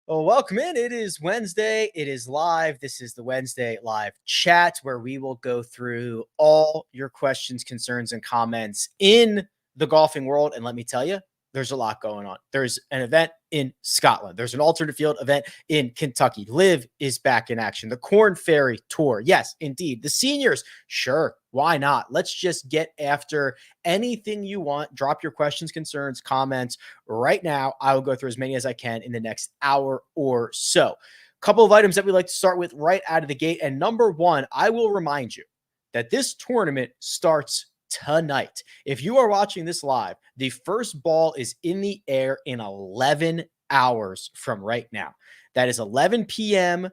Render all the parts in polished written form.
Well, welcome in. It is Wednesday. It is live. This is the Wednesday live chat where we will go through all your questions, concerns, and comments in the golfing world. And let me tell you, there's a lot going on. There's an event in Scotland. There's an alternate field event in Kentucky. Live is back in action. The Corn Ferry Tour. Yes, indeed. The seniors. Sure. Why not? Let's just get after anything you want. Drop your questions, concerns, comments right now. I will go through as many as I can in the next hour or so. A couple of items that we like to start with right out of the gate. And number one, I will remind you that this tournament starts tonight. If you are watching this live, the first ball is in the air in 11 hours from right now. That is 11 p.m.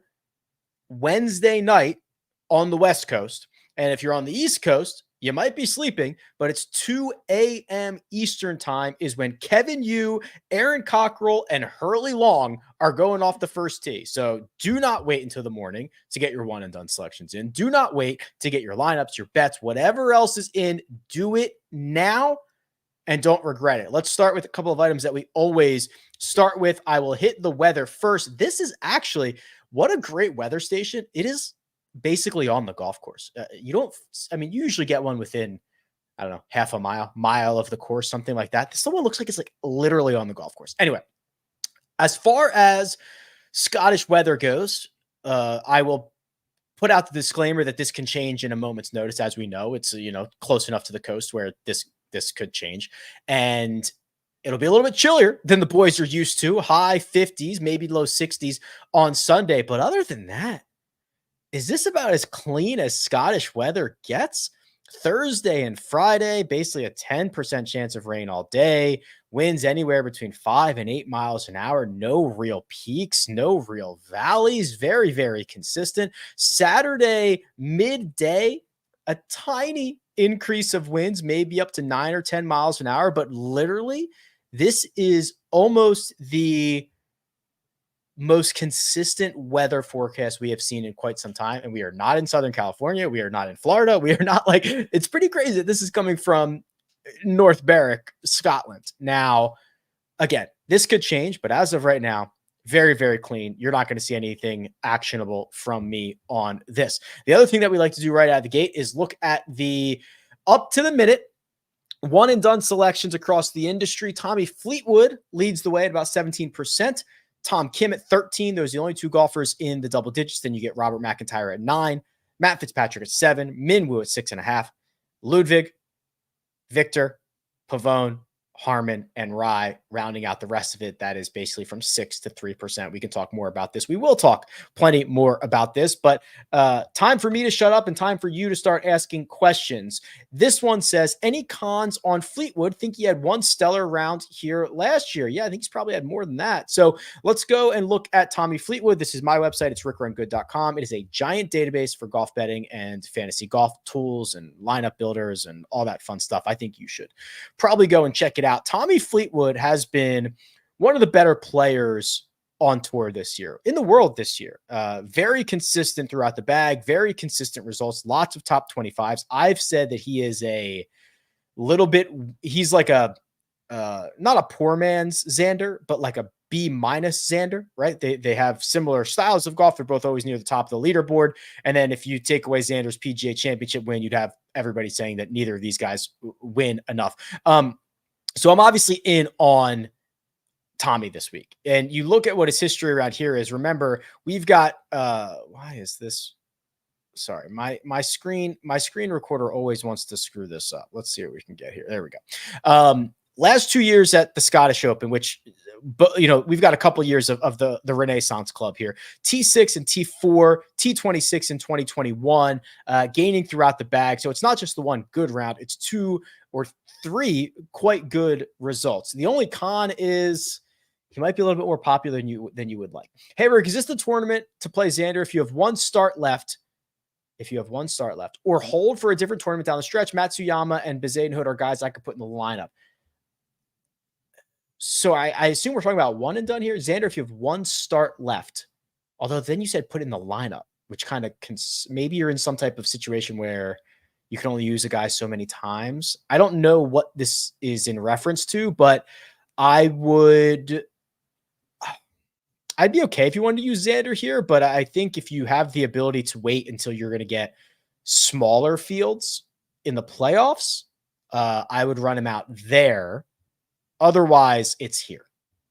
Wednesday night on the West Coast. And if you're on the East Coast, you might be sleeping, but it's 2 a.m. Eastern time is when Kevin Yu, Aaron Cockrell, and Hurley Long are going off the first tee. So do not wait until the morning to get your one and done selections in. Do not wait to get your lineups, your bets, whatever else is in. Do it now and don't regret it. Let's start with a couple of items that we always start with. I will hit the weather first. This is actually, what a great weather station. It is basically on the golf course. You usually get one within, I don't know, half a mile of the course, something like that. This one looks like it's like literally on the golf course. Anyway, as far as Scottish weather goes, I will put out the disclaimer that this can change in a moment's notice. As we know, it's, close enough to the coast where this could change, and it'll be a little bit chillier than the boys are used to. High 50s, maybe low 60s on Sunday. But other than that, is this about as clean as Scottish weather gets? Thursday and Friday, basically a 10% chance of rain all day. Winds anywhere between 5 and 8 miles an hour. No real peaks, no real valleys. Very, very consistent. Saturday, midday, a tiny increase of winds, maybe up to 9 or 10 miles an hour. But literally, this is almost the most consistent weather forecast we have seen in quite some time. And we are not in Southern California. We are not in Florida. We are not it's pretty crazy that this is coming from North Berwick, Scotland. Now, again, this could change, but as of right now, very, very clean. You're not going to see anything actionable from me on this. The other thing that we like to do right out of the gate is look at the up to the minute one and done selections across the industry. Tommy Fleetwood leads the way at about 17%. Tom Kim at 13. Those are the only two golfers in the double digits. Then you get Robert McIntyre at 9, Matt Fitzpatrick at 7, Min Woo at 6.5, Ludwig, Victor, Pavone, Harmon, and Rye rounding out the rest of it. That is basically from 6 to 3%. We can talk more about this. We will talk plenty more about this, but time for me to shut up and time for you to start asking questions. This one says, any cons on Fleetwood? Think he had one stellar round here last year. Yeah, I think he's probably had more than that. So let's go and look at Tommy Fleetwood. This is my website. It's rickrungood.com. It is a giant database for golf betting and fantasy golf tools and lineup builders and all that fun stuff. I think you should probably go and check it out. Tommy Fleetwood has been one of the better players on tour this year, in the world this year. Very consistent throughout the bag, very consistent results, lots of top 25s. I've said that he is a little bit, he's like a, not a poor man's Xander, but like a B- Xander, right? They have similar styles of golf. They're both always near the top of the leaderboard. And then if you take away Xander's PGA championship win, you'd have everybody saying that neither of these guys win enough. So I'm obviously in on Tommy this week. And you look at what his history around here is. Remember, we've got why is this? Sorry, my screen recorder always wants to screw this up. Let's see what we can get here. There we go. Last 2 years at the Scottish Open, which, but we've got a couple years of the Renaissance Club here. T6 and T4, T26 in 2021, gaining throughout the bag. So it's not just the one good round; it's 2 or 3 quite good results. The only con is he might be a little bit more popular than you would like. Hey, Rick, is this the tournament to play Xander if you have one start left? Or hold for a different tournament down the stretch? Matsuyama and Bezadenhood are guys I could put in the lineup. So I assume we're talking about one and done here. Xander, if you have one start left, although then you said put in the lineup, which kind of maybe you're in some type of situation where you can only use a guy so many times. I don't know what this is in reference to, but I would I'd be okay if you wanted to use Xander here, but I think if you have the ability to wait until you're going to get smaller fields in the playoffs, I would run him out there. Otherwise, it's here,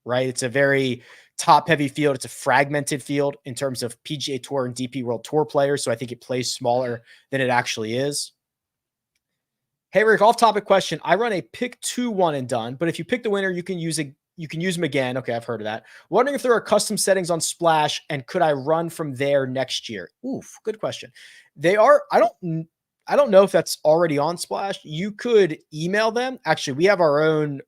right? It's a very top-heavy field. It's a fragmented field in terms of PGA Tour and DP World Tour players, so I think it plays smaller than it actually is. Hey, Rick, off-topic question. I run a pick 2 one and done, but if you pick the winner, you can use them again. Okay, I've heard of that. Wondering if there are custom settings on Splash, and could I run from there next year? Oof, good question. They are. I don't know if that's already on Splash. You could email them. Actually, we have our own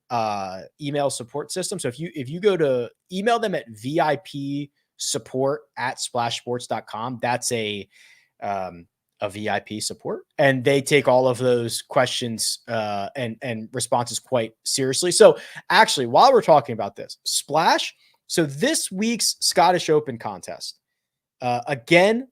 email support system. So if you go to email them at vipsupport@splashsports.com, that's a VIP support, and they take all of those questions and responses quite seriously. So actually, while we're talking about this, Splash. So this week's Scottish Open contest, again,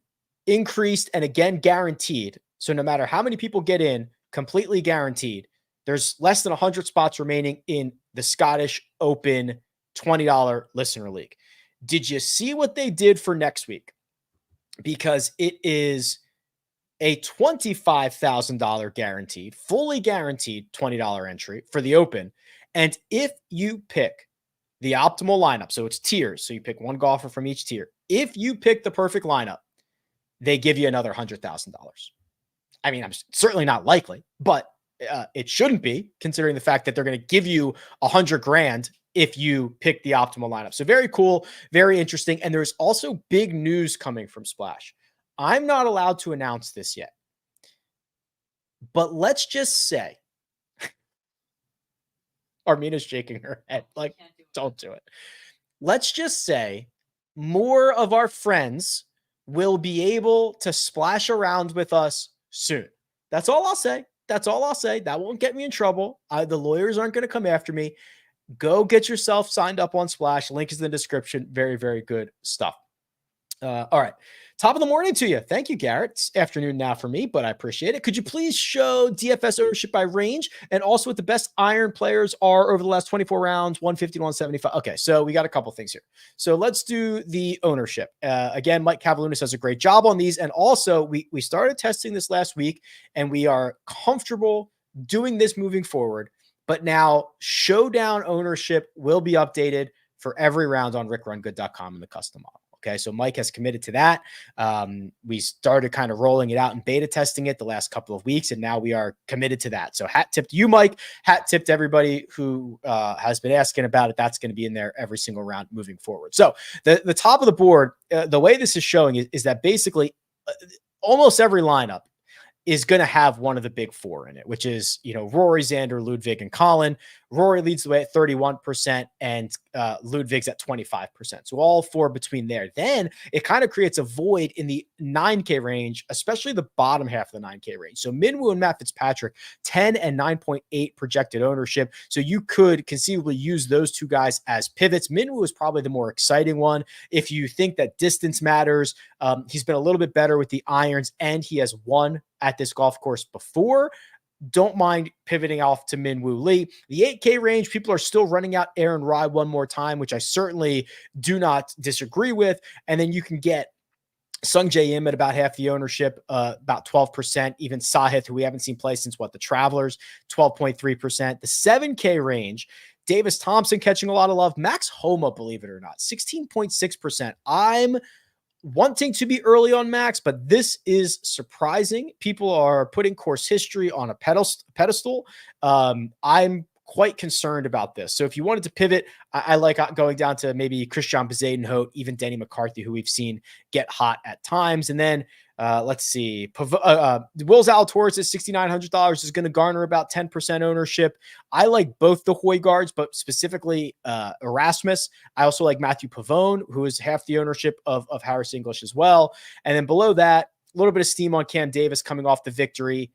increased and again guaranteed. So no matter how many people get in, completely guaranteed, there's less than 100 spots remaining in the Scottish Open $20 listener league. Did you see what they did for next week? Because it is a $25,000 guaranteed, fully guaranteed $20 entry for the Open. And if you pick the optimal lineup, so it's tiers, so you pick one golfer from each tier. If you pick the perfect lineup, they give you another $100,000. I mean, I'm certainly not likely, but it shouldn't be, considering the fact that they're going to give you $100,000 if you pick the optimal lineup. So very cool, very interesting. And there's also big news coming from Splash. I'm not allowed to announce this yet, but let's just say, Armina's shaking her head like, don't do it. Let's just say more of our friends will be able to splash around with us soon. That's all I'll say. That's all I'll say. That won't get me in trouble. The lawyers aren't going to come after me. Go get yourself signed up on Splash. Link is in the description. Very, very good stuff. All right. Top of the morning to you. Thank you, Garrett. It's afternoon now for me, but I appreciate it. Could you please show DFS ownership by range and also what the best iron players are over the last 24 rounds, 150 to 175? Okay, so we got a couple things here. So let's do the ownership. Again, Mike Cavalunas does a great job on these. And also, we started testing this last week, and we are comfortable doing this moving forward. But now, showdown ownership will be updated for every round on rickrungood.com in the custom model. Okay, so Mike has committed to that. We started kind of rolling it out and beta testing it the last couple of weeks, and now we are committed to that. So hat tip to you, Mike. Hat tip to everybody who has been asking about it. That's going to be in there every single round moving forward. So the top of the board, the way this is showing is that basically almost every lineup is going to have one of the big four in it, which is, Rory, Xander, Ludwig, and Colin. Rory leads the way at 31% and Ludwig's at 25%. So all four between there. Then it kind of creates a void in the 9K range, especially the bottom half of the 9K range. So Minwoo and Matt Fitzpatrick, 10 and 9.8 projected ownership. So you could conceivably use those two guys as pivots. Minwoo is probably the more exciting one. If you think that distance matters, he's been a little bit better with the irons, and he has won at this golf course before. Don't mind pivoting off to Minwoo Lee. The 8K range, people are still running out Aaron Rai one more time, which I certainly do not disagree with. And then you can get Sung Jae Im at about half the ownership, about 12%. Even Sahith, who we haven't seen play since the Travelers, 12.3%. The 7K range, Davis Thompson catching a lot of love. Max Homa, believe it or not, 16.6%. I'm wanting to be early on Max, but this is surprising. People are putting course history on a pedestal. I'm quite concerned about this. So if you wanted to pivot, I like going down to maybe Christian Bezuidenhout, even Denny McCarthy, who we've seen get hot at times. And then let's see, Will Zalatoris at $6,900 is going to garner about 10% ownership. I like both the Højgaards, but specifically Erasmus. I also like Matthew Pavone, who is half the ownership of Harris English as well. And then below that, a little bit of steam on Cam Davis coming off the victory.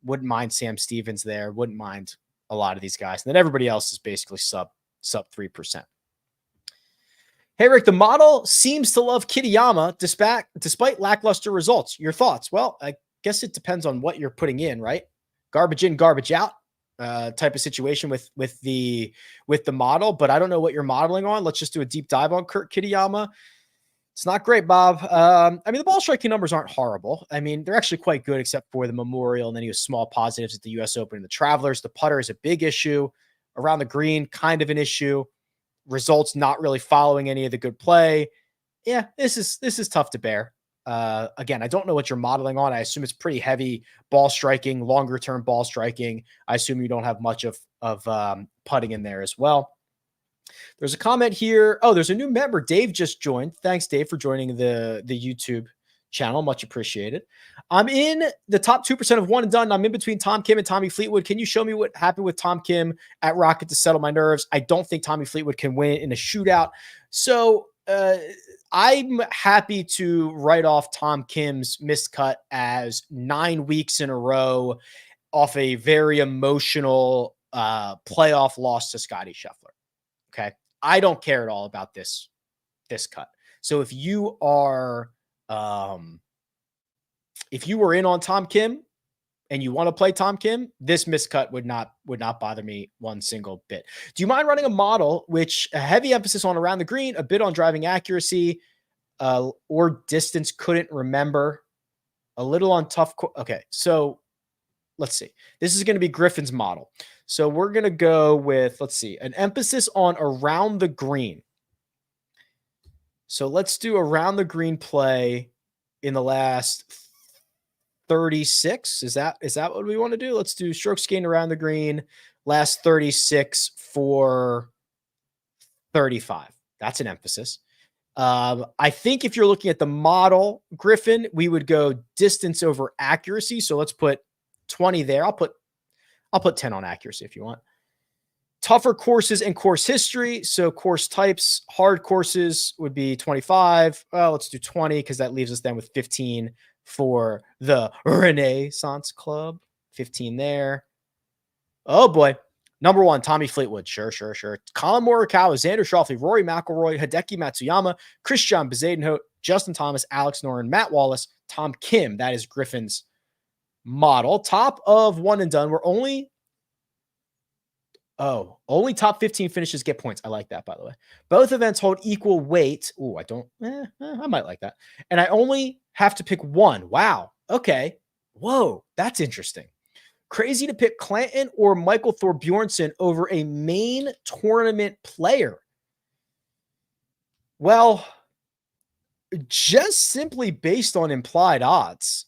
Wouldn't mind Sam Stevens there. Wouldn't mind a lot of these guys. And then everybody else is basically sub 3%. Hey, Rick, the model seems to love Kitayama despite lackluster results. Your thoughts? Well, I guess it depends on what you're putting in, right? Garbage in, garbage out. type of situation with the model, but I don't know what you're modeling on. Let's just do a deep dive on Kitayama. It's not great, Bob. I mean, the ball striking numbers aren't horrible. I mean, they're actually quite good, except for the Memorial, and then he has small positives at the U.S. Open and the Travelers. The putter is a big issue. Around the green, kind of an issue. Results not really following any of the good play. Yeah, this is tough to bear. Again, I don't know what you're modeling on. I assume it's pretty heavy ball striking, longer term ball striking. I assume you don't have much of putting in there as well. There's a comment here. Oh, there's a new member. Dave just joined. Thanks, Dave, for joining the YouTube channel. Much appreciated. I'm in the top 2% of one and done. I'm in between Tom Kim and Tommy Fleetwood. Can you show me what happened with Tom Kim at Rocket to settle my nerves? I don't think Tommy Fleetwood can win in a shootout. So I'm happy to write off Tom Kim's missed cut as 9 weeks in a row off a very emotional playoff loss to Scottie Scheffler. Okay. I don't care at all about this cut. So if you are, if you were in on Tom Kim and you want to play Tom Kim, this miscut would not bother me one single bit. Do you mind running a model which a heavy emphasis on around the green, a bit on driving accuracy, or distance? Couldn't remember. A little on tough. Okay. So let's see. This is going to be Griffin's model. So we're going to go with, let's see, an emphasis on around the green. So let's do around the green play in the last 36. Is that what we want to do? Let's do strokes gained around the green, last 36 for 35. That's an emphasis. I think if you're looking at the model, Griffin, we would go distance over accuracy. So let's put 20 there. I'll put 10 on accuracy if you want. Tougher courses and course history. So course types, hard courses would be 25. Well, let's do 20 because that leaves us then with 15 for the Renaissance Club. 15 there. Oh boy. Number 1, Tommy Fleetwood. Sure. Colin Morikawa, Xander Schauffele, Rory McIlroy, Hideki Matsuyama, Christian Bezuidenhout, Justin Thomas, Alex Noren, Matt Wallace, Tom Kim. That is Griffin's model. Top of one and done. We're only top 15 finishes get points. I like that, by the way. Both events hold equal weight. Ooh, I might like that. And I only have to pick one. Wow. Okay. Whoa, that's interesting. Crazy to pick Clanton or Michael Thorbjornsen over a main tournament player. Well, just simply based on implied odds,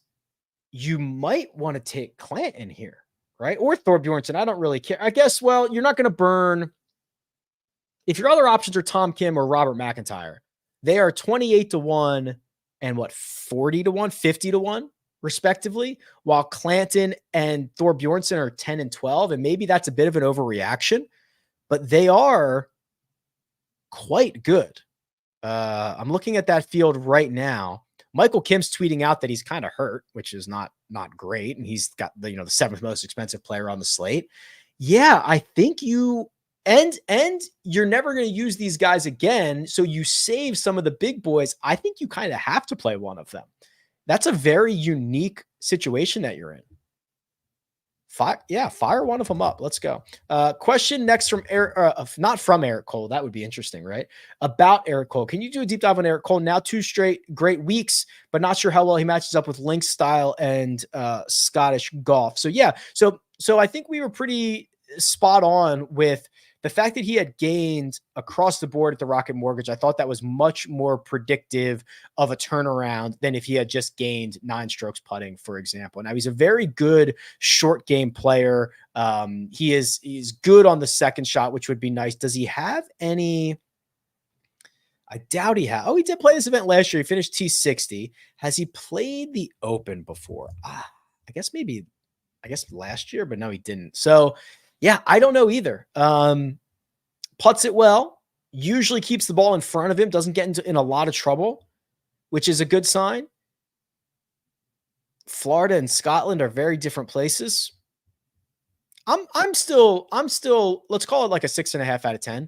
you might want to take Clanton here, right? Or Thorbjornsen. I don't really care. I guess, well, you're not going to burn. If your other options are Tom Kim or Robert McIntyre, they are 28-1 and 40-1, 50-1, respectively, while Clanton and Thorbjornsen are 10 and 12. And maybe that's a bit of an overreaction, but they are quite good. I'm looking at that field right now. Michael Kim's tweeting out that he's kind of hurt, which is not great. And he's got the 7th most expensive player on the slate. Yeah, I think you and you're never going to use these guys again. So you save some of the big boys. I think you kind of have to play one of them. That's a very unique situation that you're in. Fire one of them up. Let's go. Question next from Eric, not from Eric Cole. That would be interesting, right? About Eric Cole. Can you do a deep dive on Eric Cole? Now 2 straight great weeks, but not sure how well he matches up with Link's style and Scottish golf. So yeah, so I think we were pretty spot on with the fact that he had gained across the board at the Rocket Mortgage. I thought that was much more predictive of a turnaround than if he had just gained 9 strokes putting, for example. Now he's a very good short game player. He's good on the second shot, which would be nice. Does he have any? I doubt he has. Oh, he did play this event last year. He finished T60. Has he played the Open before? I guess last year, but no, he didn't. So yeah, I don't know either. Putts it well, usually keeps the ball in front of him, doesn't get in a lot of trouble, which is a good sign. Florida and Scotland are very different places. I'm still, let's call it like a 6.5 out of 10,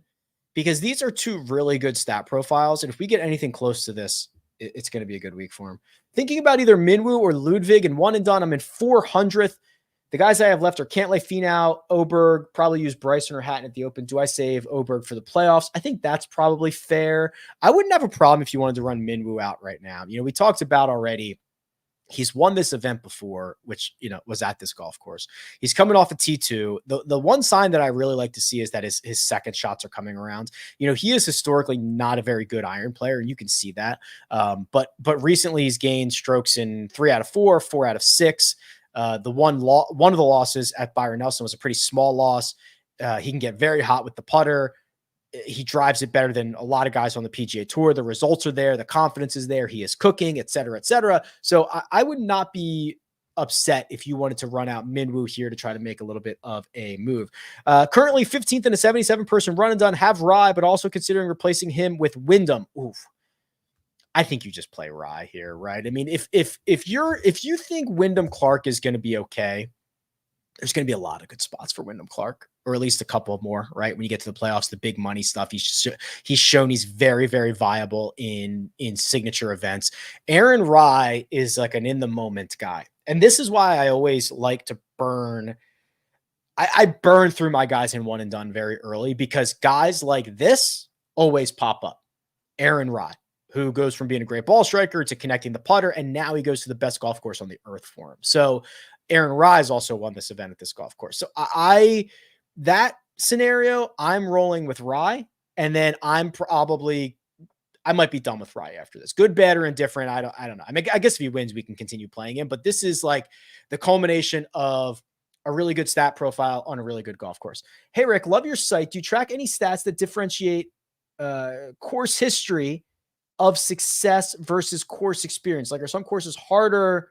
because these are 2 really good stat profiles. And if we get anything close to this, it's going to be a good week for him. Thinking about either Minwoo or Ludwig and one and done. I'm in 400th. The guys I have left are Cantlay, Finau, Oberg, probably use Bryson or Hatton at the Open. Do I save Oberg for the playoffs? I think that's probably fair. I wouldn't have a problem if you wanted to run Minwoo out right now. We talked about already, he's won this event before, which, was at this golf course. He's coming off a T2. The one sign that I really like to see is that his second shots are coming around. He is historically not a very good iron player, and you can see that. But recently he's gained strokes in 3 out of 4, 4 out of 6. One of the losses at Byron Nelson was a pretty small loss. He can get very hot with the putter. He drives it better than a lot of guys on the PGA Tour. The results are there. The confidence is there. He is cooking, et cetera, et cetera. So I would not be upset if you wanted to run out Minwoo here to try to make a little bit of a move. Currently 15th in a 77-person run and done. Have Rye, but also considering replacing him with Wyndham. Oof. I think you just play Rye here, right? I mean, if you think Wyndham Clark is going to be okay, there's going to be a lot of good spots for Wyndham Clark, or at least a couple more, right? When you get to the playoffs, the big money stuff, he's shown he's very, very viable in signature events. Aaron Rye is like an in the moment guy. And this is why I always like to burn. I burn through my guys in one and done very early, because guys like this always pop up. Aaron Rye, who goes from being a great ball striker to connecting the putter, and now he goes to the best golf course on the earth for him. So Aaron Rye's also won this event at this golf course. So that scenario, I'm rolling with Rye, and then I might be done with Rye after this. Good, bad, or indifferent. I don't know. I mean, I guess if he wins, we can continue playing him, but this is like the culmination of a really good stat profile on a really good golf course. Hey, Rick, love your site. Do you track any stats that differentiate course history of success versus course experience? Like, are some courses harder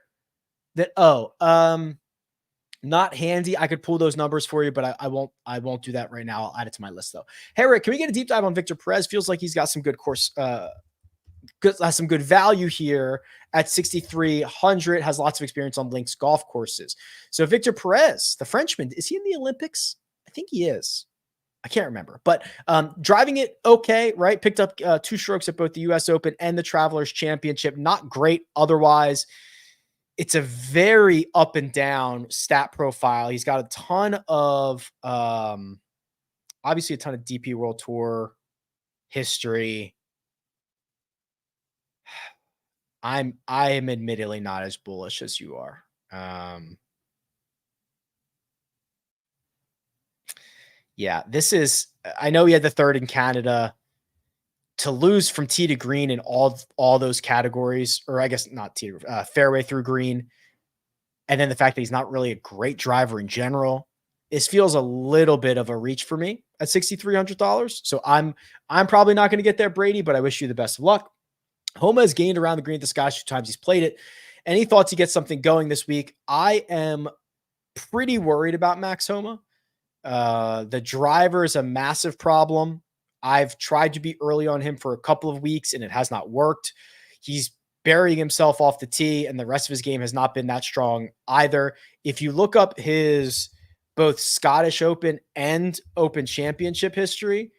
not handy? I could pull those numbers for you, but I won't do that right now. I'll add it to my list though. Hey, Rick, can we get a deep dive on Victor Perez? Feels like he's got some good course, some good value here at 6,300, has lots of experience on links golf courses. So Victor Perez, the Frenchman, is he in the Olympics? I think he is. I can't remember, but driving it okay, right? Picked up 2 strokes at both the US Open and the Travelers Championship. Not great otherwise. It's a very up and down stat profile. He's got a ton of, obviously a ton of DP World Tour history. I am admittedly not as bullish as you are. Yeah, this is, I know he had the 3rd in Canada. To lose from tee to green in all those categories, or I guess not tee to fairway through green, and then the fact that he's not really a great driver in general, this feels a little bit of a reach for me at $6,300. So I'm probably not going to get there, Brady, but I wish you the best of luck. Homa has gained around the green at the Scottish 2 times he's played it. Any thoughts he gets something going this week? I am pretty worried about Max Homa. The driver is a massive problem. I've tried to be early on him for a couple of weeks, and it has not worked. He's burying himself off the tee, and the rest of his game has not been that strong either. If you look up his both Scottish Open and Open Championship history,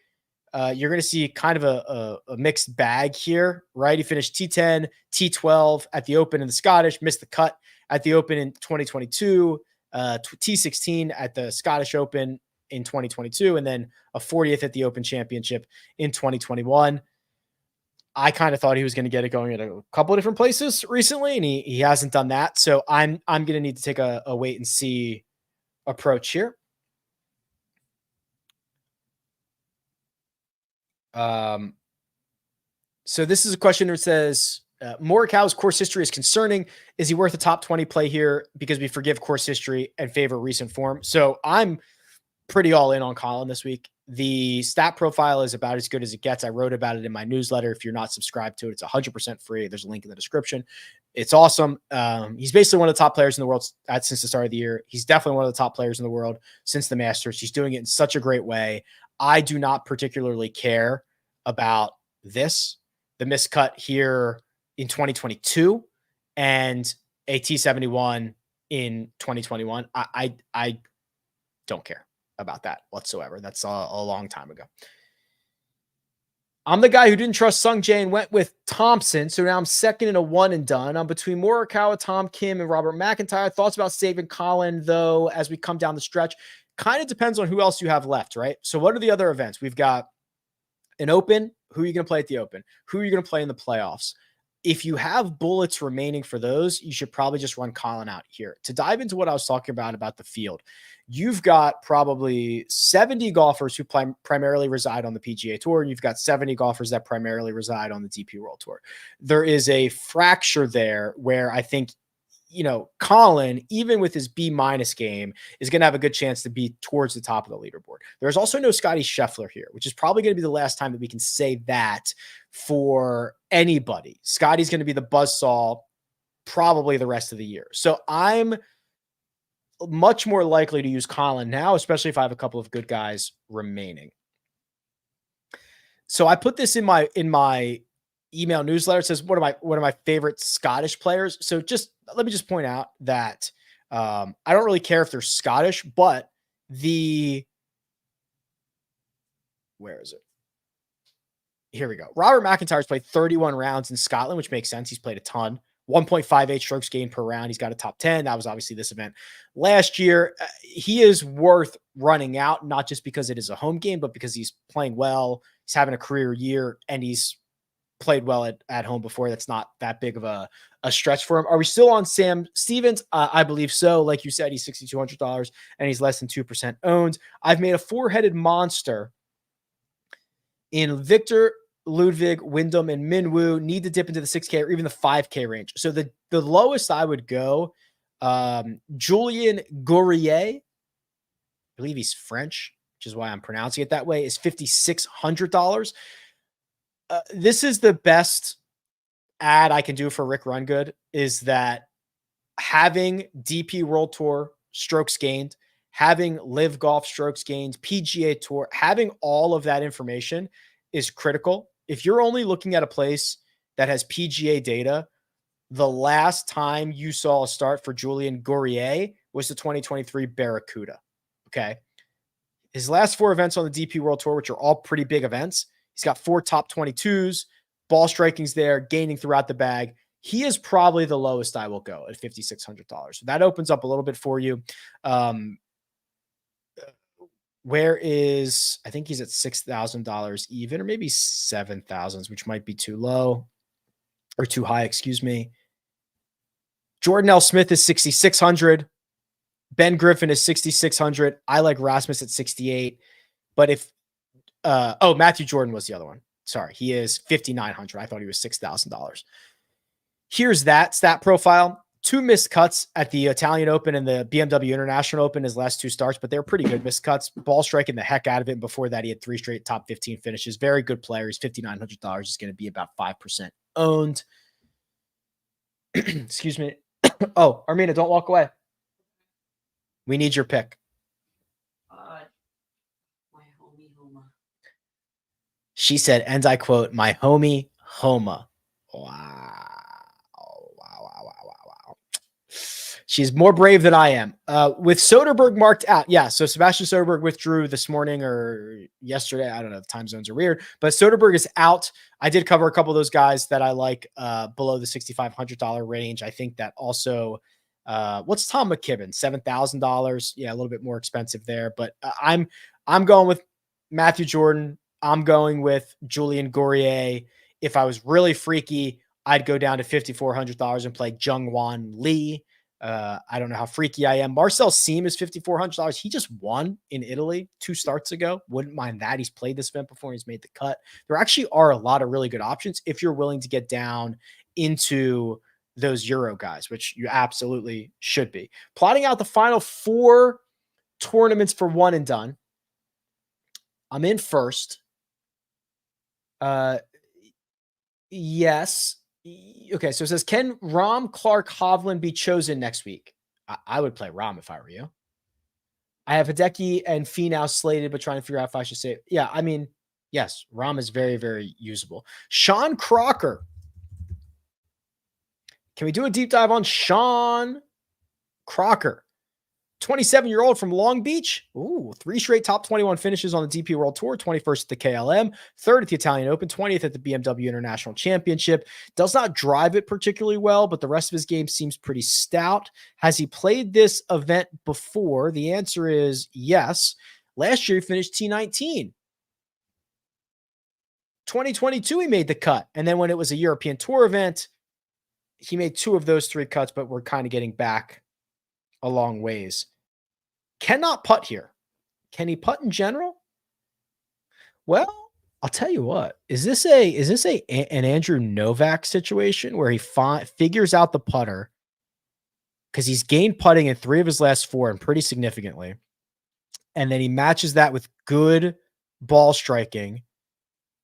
you're going to see kind of a mixed bag here, right? He finished T10, T12 at the Open in the Scottish, missed the cut at the Open in 2022, T16 at the Scottish Open in 2022, and then a 40th at the Open Championship in 2021. I kind of thought he was going to get it going at a couple of different places recently, and he hasn't done that. So I'm going to need to take a wait and see approach here. So this is a question that says, Morikawa's course history is concerning. Is he worth a top 20 play here? Because we forgive course history and favor recent form. So I'm pretty all in on Colin this week. The stat profile is about as good as it gets. I wrote about it in my newsletter. If you're not subscribed to it, it's 100% free. There's a link in the description. It's awesome. He's basically one of the top players in the world since the start of the year. He's definitely one of the top players in the world since the Masters. He's doing it in such a great way. I do not particularly care about this. The miscut here in 2022 and a T71 in 2021. I don't care about that whatsoever. That's a long time ago. I'm the guy who didn't trust Sung Jae and went with Thompson. So now I'm second in a one and done. I'm between Morikawa, Tom Kim, and Robert McIntyre. Thoughts about saving Colin, though, as we come down the stretch. Kind of depends on who else you have left, right? So what are the other events? We've got an Open. Who are you going to play at the Open? Who are you going to play in the playoffs? If you have bullets remaining for those, you should probably just run Colin out here. To dive into what I was talking about the field, you've got probably 70 golfers who primarily reside on the PGA Tour, and you've got 70 golfers that primarily reside on the DP World Tour. There is a fracture there where I think, Colin, even with his B- game, is going to have a good chance to be towards the top of the leaderboard. There's also no Scotty Scheffler here, which is probably going to be the last time that we can say that for anybody. Scotty's going to be the buzzsaw probably the rest of the year. So I'm much more likely to use Colin now, especially if I have a couple of good guys remaining. So I put this in my email newsletter. It says, what are my favorite Scottish players? So let me just point out that I don't really care if they're Scottish, but where is it? Here we go. Robert McIntyre's played 31 rounds in Scotland, which makes sense. He's played a ton. 1.58 strokes gained per round. He's got a top 10. That was obviously this event last year. He is worth running out, not just because it is a home game, but because he's playing well. He's having a career year, and he's played well at home before. That's not that big of a stretch for him. Are we still on Sam Stevens? I believe so. Like you said, he's $6,200 and he's less than 2% owned. I've made a four-headed monster in Victor, Ludwig, Wyndham, and Minwoo. Need to dip into the 6K or even the 5K range. So the lowest I would go, Julien Gourier, I believe he's French, which is why I'm pronouncing it that way, is $5,600. This is the best ad I can do for Rick Rungood, is that having DP World Tour strokes gained, having Live Golf strokes gained, PGA Tour, having all of that information is critical. If you're only looking at a place that has PGA data, the last time you saw a start for Julien Gourier was the 2023 Barracuda. Okay. His last four events on the DP World Tour, which are all pretty big events, he's got 4 top 22s, ball striking's there, gaining throughout the bag. He is probably the lowest I will go at $5,600. So that opens up a little bit for you. I think he's at $6,000 even, or maybe $7,000, which might be too low or too high. Excuse me. Jordan L. Smith is $6,600. Ben Griffin is $6,600. I like Rasmus at $68. But Matthew Jordan was the other one. Sorry. He is $5,900. I thought he was $6,000. Here's that stat profile. 2 missed cuts at the Italian Open and the BMW International Open, his last 2 starts, but they're pretty good missed cuts. Ball striking the heck out of it. And before that, he had 3 straight top 15 finishes. Very good player. He's $5,900. Is going to be about 5% owned. Excuse me. Oh, Armina, don't walk away. We need your pick. My homie Homa. She said, and I quote, my homie Homa. Wow. She's more brave than I am. With Soderberg marked out. Yeah, so Sebastian Soderberg withdrew this morning or yesterday. I don't know. The time zones are weird. But Soderberg is out. I did cover a couple of those guys that I like below the $6,500 range. I think that also, what's Tom McKibben? $7,000. Yeah, a little bit more expensive there. But I'm going with Matthew Jordan. I'm going with Julien Gourier. If I was really freaky, I'd go down to $5,400 and play Jungwon Lee. I don't know how freaky I am. Marcel Siem is $5,400. He just won in Italy 2 starts ago. Wouldn't mind that. He's played this event before. He's made the cut. There actually are a lot of really good options if you're willing to get down into those Euro guys, which you absolutely should be. Plotting out the final 4 tournaments for one and done. I'm in first. Yes. Okay, so it says, can Rahm, Clark, Hovland be chosen next week? I would play Rahm if I were you. I have Hideki and Finau slated, but trying to figure out if I should say it. Yeah, I mean, yes, Rahm is very, very usable. Sean Crocker. Can we do a deep dive on Sean Crocker? 27-year-old from Long Beach. Ooh, 3 straight top 21 finishes on the DP World Tour, 21st at the KLM, 3rd at the Italian Open, 20th at the BMW International Championship. Does not drive it particularly well, but the rest of his game seems pretty stout. Has he played this event before? The answer is yes. Last year, he finished T19. 2022, he made the cut. And then when it was a European Tour event, he made 2 of those 3 cuts, but we're kind of getting back a long ways. Cannot putt here. Can he putt in general? Well, I'll tell you what. Is this an Andrew Novak situation where he figures out the putter because he's gained putting in 3 of his last 4 and pretty significantly, and then he matches that with good ball striking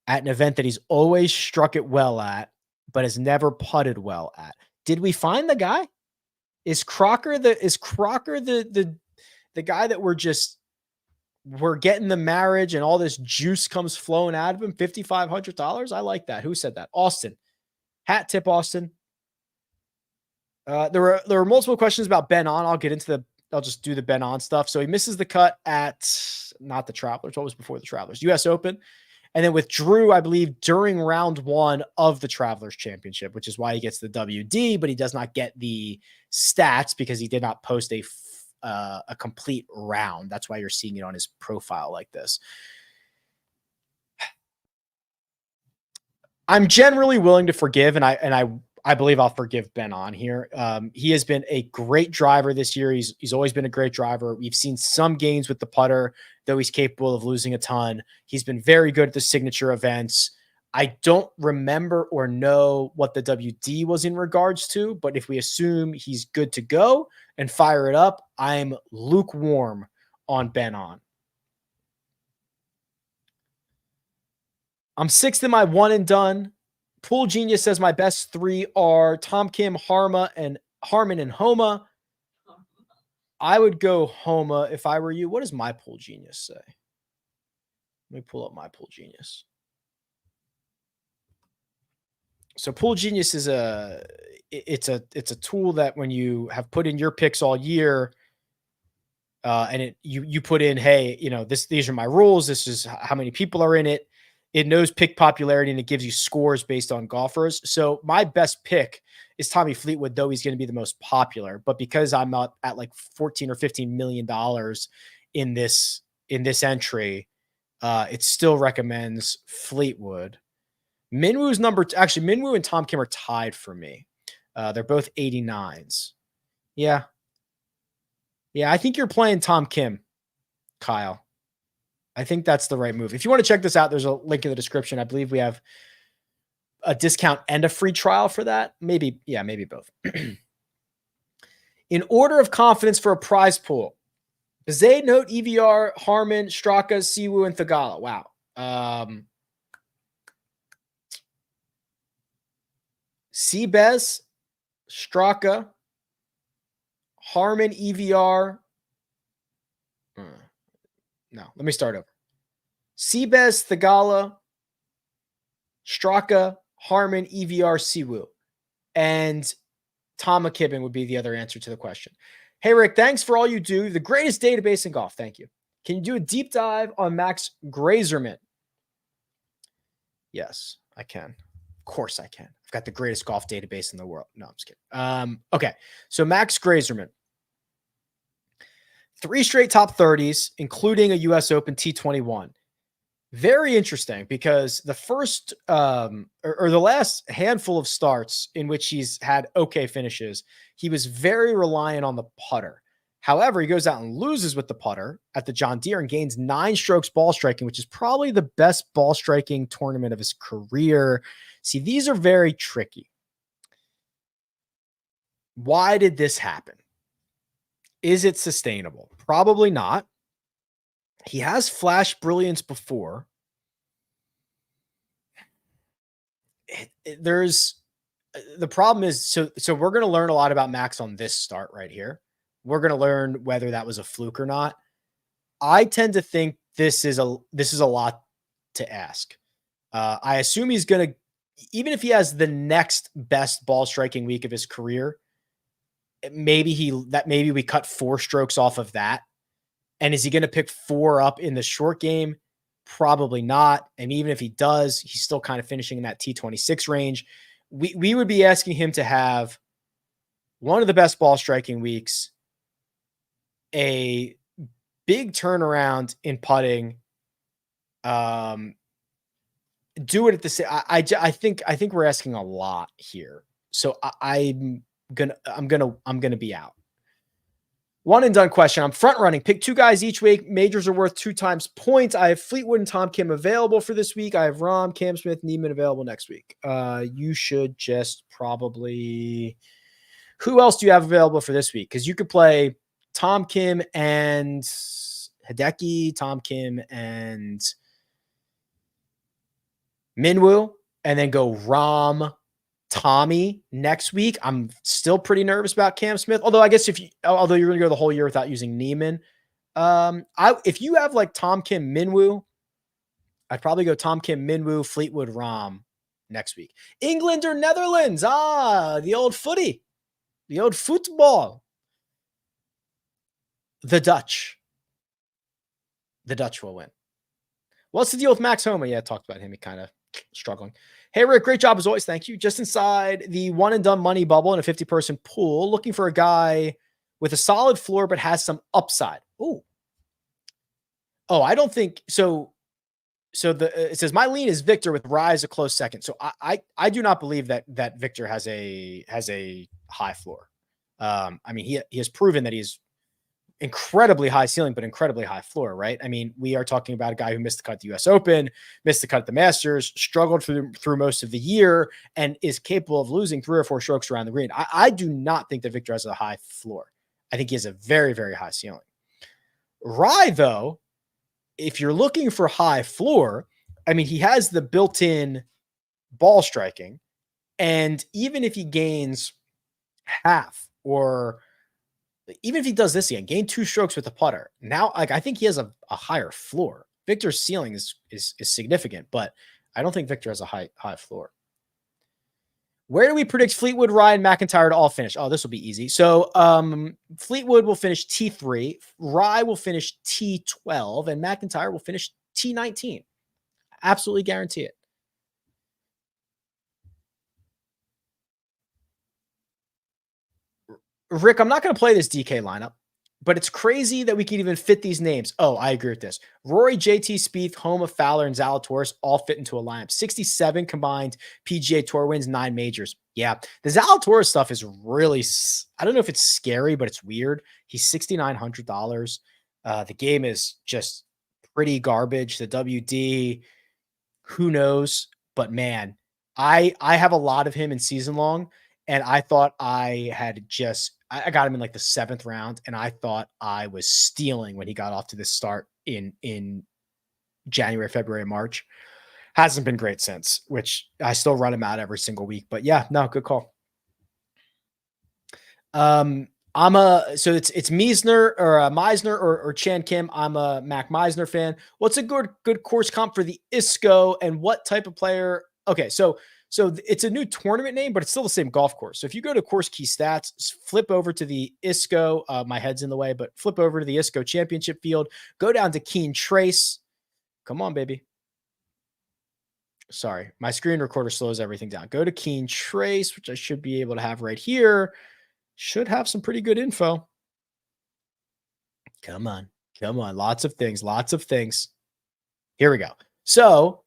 at an event that he's always struck it well at, but has never putted well at? Did we find the guy? Is Crocker the guy that we're getting the marriage and all this juice comes flowing out of him? $5,500. I like that. Who said that? Austin. Hat tip, Austin. There were multiple questions about Ben On. I'll just do the Ben On stuff. So he misses the cut at not the Travelers. What was before the Travelers? US Open. And then withdrew, I believe, during round 1 of the Travelers Championship, which is why he gets the WD, but he does not get the stats because he did not post a complete round. That's why you're seeing it on his profile like this. I'm generally willing to forgive, and I believe I'll forgive Ben On here. He has been a great driver this year. He's always been a great driver. We've seen some gains with the putter, though he's capable of losing a ton. He's been very good at the signature events. I don't remember or know what the WD was in regards to, but if we assume he's good to go and fire it up, I'm lukewarm on Ben On. I'm 6th in my one and done. Pool Genius says my best 3 are Tom Kim, Harman, and Homa. I would go Homa if I were you. What does my Pool Genius say? Let me pull up my Pool Genius. So Pool Genius is it's a tool that when you have put in your picks all year, and you put in, hey, these are my rules. This is how many people are in it. It knows pick popularity and it gives you scores based on golfers. So my best pick is Tommy Fleetwood, though he's going to be the most popular. But because I'm not at like $14 or $15 million in this entry, it still recommends Fleetwood. Minwoo's Minwoo and Tom Kim are tied for me. They're both 89s. Yeah. Yeah, I think you're playing Tom Kim, Kyle. I think that's the right move. If you want to check this out, there's a link in the description. I believe we have a discount and a free trial for that. Maybe both. In order of confidence for a prize pool, Bazay, Note, EVR, Harman, Straka, Siwoo, and Thagala. Wow. Seabez, Straka, Harman, EVR. No, let me start over. Seabez, Thagala, Straka, Harman, EVR, Siwoo. And Tom McKibben would be the other answer to the question. Hey, Rick, thanks for all you do. The greatest database in golf. Thank you. Can you do a deep dive on Max Grazerman? Yes, I can. Of course I can. I've got the greatest golf database in the world. No, I'm just kidding. Okay, so Max Grazerman. 3 straight top 30s, including a US Open T21. Very interesting because the first or the last handful of starts in which he's had okay finishes, he was very reliant on the putter. However, he goes out and loses with the putter at the John Deere and gains 9 strokes ball striking, which is probably the best ball striking tournament of his career. See, these are very tricky. Why did this happen? Is it sustainable? Probably not. He has flashed brilliance before. The problem is, so we're going to learn a lot about Max on this start right here. We're going to learn whether that was a fluke or not. I tend to think this is a lot to ask. I assume he's going to, even if he has the next best ball striking week of his career, maybe we cut 4 strokes off of that. And is he going to pick 4 up in the short game? Probably not. And even if he does, he's still kind of finishing in that T26 range. We would be asking him to have one of the best ball striking weeks, a big turnaround in putting, do it at the same. I think we're asking a lot here. So I'm gonna be out. One and done question. I'm front running. Pick 2 guys each week. Majors are worth 2 times points. I have Fleetwood and Tom Kim available for this week. I have Rahm, Cam Smith, Neiman available next week. You should just probably. Who else do you have available for this week? Because you could play Tom Kim and Hideki, Tom Kim and Minwoo, and then go Rahm, Tommy next week. I'm still pretty nervous about Cam Smith. Although I guess although you're going to go the whole year without using Neiman. If you have like Tom Kim, Minwoo, I'd probably go Tom Kim, Minwoo, Fleetwood, Rahm next week. England or Netherlands? The old footy, the old football. The Dutch will win. What's the deal with Max Homa? Yeah, I talked about him. He kind of struggling. Hey, Rick, great job as always. Thank you. Just inside the one and done money bubble in a 50-person pool, looking for a guy with a solid floor but has some upside. Oh, I don't think so. It says my lean is Victor with Rise a close second. So I do not believe that Victor has a high floor. I mean, he has proven that he's incredibly high ceiling, but incredibly high floor, right? I mean, we are talking about a guy who missed the cut at the US Open, missed the cut at the Masters, struggled through most of the year, and is capable of losing 3 or 4 strokes around the green. I do not think that Victor has a high floor. I think he has a very, very high ceiling. Rye, though, if you're looking for high floor, I mean, he has the built-in ball striking, and even if he gains half or even if he does this again, gain 2 strokes with the putter. Now, like I think he has a higher floor. Victor's ceiling is significant, but I don't think Victor has a high floor. Where do we predict Fleetwood, Ryan, McIntyre to all finish? Oh, this will be easy. So Fleetwood will finish T3, Rye will finish T12, and McIntyre will finish T19. Absolutely guarantee it. Rick, I'm not going to play this DK lineup, but it's crazy that we can even fit these names. Oh, I agree with this. Rory, JT, Spieth, Homa, Fowler, and Zalatoris all fit into a lineup. 67 combined PGA Tour wins, 9 majors. Yeah, the Zalatoris stuff is really, I don't know if it's scary, but it's weird. He's $6,900. The game is just pretty garbage. The WD, who knows? But man, I have a lot of him in season long, and I thought I got him in like the 7th round, and I thought I was stealing when he got off to this start in January, February, March. Hasn't been great since, which I still run him out every single week. But yeah, no, good call. So it's Meisner or Chan Kim. I'm a Mac Meisner fan. What's a good course comp for the ISCO, and what type of player? Okay, so it's a new tournament name, but it's still the same golf course. So if you go to Course Key Stats, flip over to the ISCO, my head's in the way, but flip over to the ISCO Championship Field, go down to Keen Trace. Come on, baby. Sorry, my screen recorder slows everything down. Go to Keen Trace, which I should be able to have right here. Should have some pretty good info. Come on. Lots of things. Here we go. So,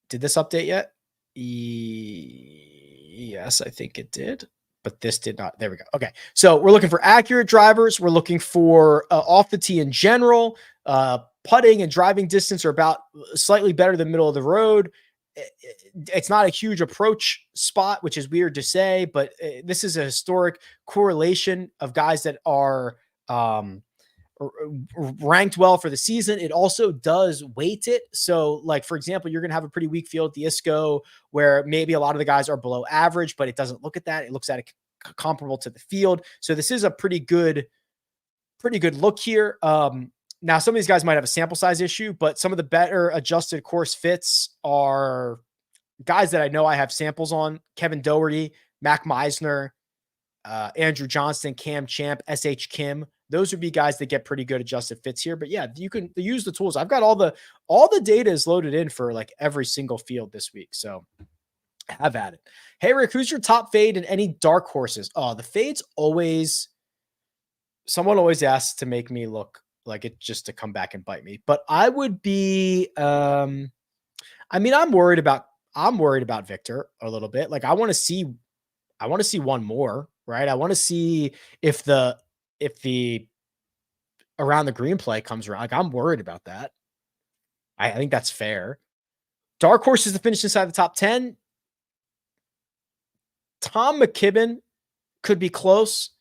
did this update yet? Yes, I think it did, but this did not. There we go. Okay. So we're looking for accurate drivers. We're looking for off the tee in general. Putting and driving distance are about slightly better than middle of the road. It's not a huge approach spot, which is weird to say, but this is a historic correlation of guys that are ranked well for the season. It also does weight it. So like, for example, you're going to have a pretty weak field at the ISCO where maybe a lot of the guys are below average, but it doesn't look at that. It looks at it comparable to the field. So this is a pretty good look here. Now some of these guys might have a sample size issue, but some of the better adjusted course fits are guys that I know I have samples on: Kevin Doherty, Mac Meisner, Andrew Johnston, Cam Champ, SH Kim. Those would be guys that get pretty good adjusted fits here. But yeah, you can use the tools. I've got all the data is loaded in for like every single field this week. So have at it. Hey, Rick, who's your top fade and any dark horses? Oh, the fades always, someone always asks to make me look like it just to come back and bite me. But I would be, I mean, I'm worried about Victor a little bit. Like I want to see one more, right? I want to see if the around the green play comes around. Like I'm worried about that. I think that's fair. Dark horses to finish inside the top 10. Tom McKibben could be close.